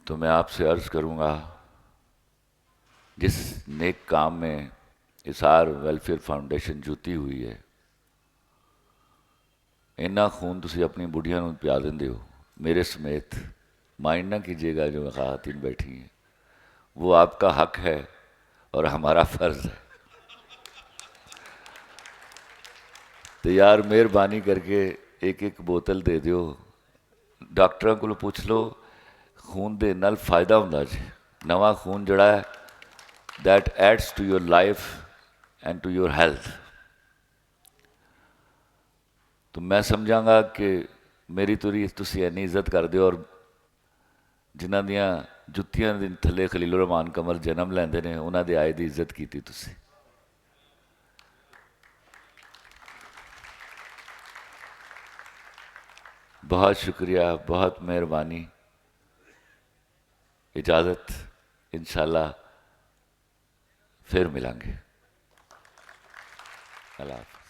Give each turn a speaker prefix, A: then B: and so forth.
A: तो मैं आपसे अर्ज़ करूँगा, जिस नेक काम में इसार वेलफेयर फाउंडेशन जुटी हुई है, इन्ना खून तुसी अपनी बुढ़िया नूं पिया देंदे हो, मेरे समेत। माइंड ना कीजिएगा जो ख़वातीन बैठी हैं, वो आपका हक है और हमारा फ़र्ज़ है। तो यार मेहरबानी करके एक एक बोतल दे दियो। डॉक्टरों को पूछ लो, खून दे नाल फ़ायदा हुंदा जी। नवा खून जड़ा है that adds to your life and to your health. तो मैं समझांगा कि मेरी तुरी तुसी इन्नी इज्जत कर दो, और जिन्हां दियां जुत्तियां दे थल्ले खलीलुर रहमान कमर जन्म लैंदे ने, उन्हां दे आए दी इज्जत कीती तुसी। बहुत शुक्रिया, बहुत मेहरबानी। इजाज़त, इंशाल्लाह फिर मिलेंगे। अल्लाह हाफ़िज़।